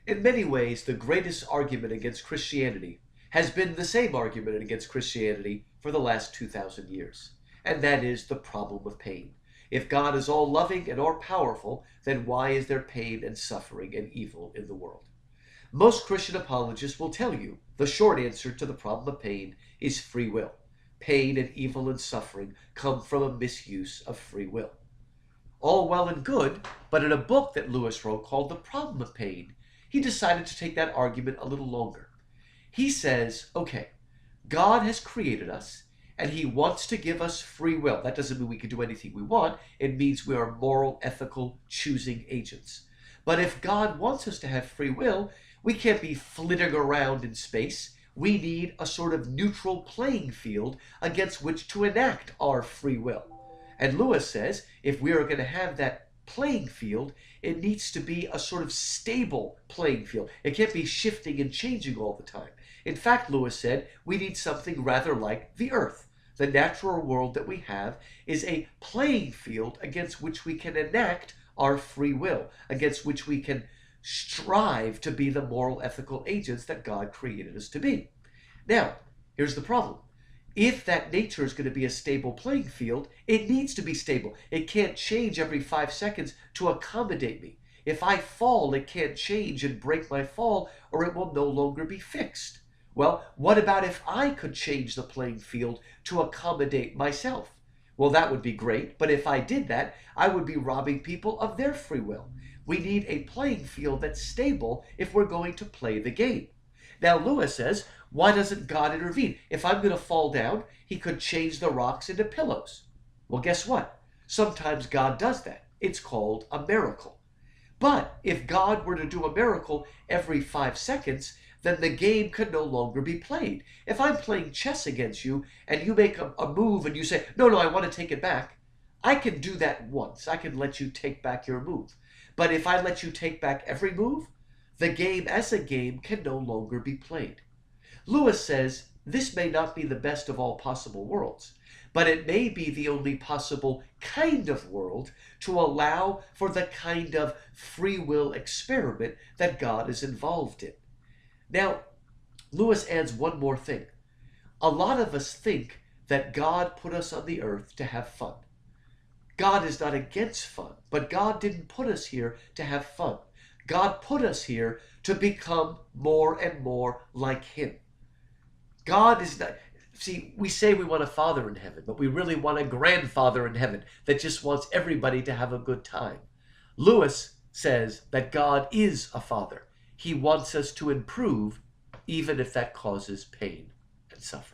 In many ways, the greatest argument against Christianity has been the same argument against Christianity for the last 2,000 years, and that is the problem of pain. If God is all loving and all powerful, then why is there pain and suffering and evil in the world? Most Christian apologists will tell you the short answer to the problem of pain is free will. Pain and evil and suffering come from a misuse of free will. All well and good, but in a book that Lewis wrote called The Problem of Pain, he decided to take that argument a little longer. He says, okay, God has created us, and he wants to give us free will. That doesn't mean we can do anything we want. It means we are moral, ethical, choosing agents. But if God wants us to have free will, we can't be flitting around in space. We need a sort of neutral playing field against which to enact our free will. And Lewis says, if we are going to have that playing field, it needs to be a sort of stable playing field. It can't be shifting and changing all the time. In fact, Lewis said, we need something rather like the Earth. The natural world that we have is a playing field against which we can enact our free will, against which we can strive to be the moral, ethical agents that God created us to be. Now, here's the problem. If that nature is going to be a stable playing field, it needs to be stable. It can't change every 5 seconds to accommodate me. If I fall, it can't change and break my fall, or it will no longer be fixed. Well, what about if I could change the playing field to accommodate myself? Well, that would be great, but if I did that, I would be robbing people of their free will. We need a playing field that's stable if we're going to play the game. Now, Lewis says, why doesn't God intervene? If I'm going to fall down, he could change the rocks into pillows. Well, guess what? Sometimes God does that. It's called a miracle. But if God were to do a miracle every 5 seconds, then the game could no longer be played. If I'm playing chess against you and you make a move and you say, no, I want to take it back, I can do that once. I can let you take back your move. But if I let you take back every move, the game as a game can no longer be played. Lewis says this may not be the best of all possible worlds, but it may be the only possible kind of world to allow for the kind of free will experiment that God is involved in. Now, Lewis adds one more thing. A lot of us think that God put us on the earth to have fun. God is not against fun, but God didn't put us here to have fun. God put us here to become more and more like him. God is not... See, we say we want a father in heaven, but we really want a grandfather in heaven that just wants everybody to have a good time. Lewis says that God is a father. He wants us to improve, even if that causes pain and suffering.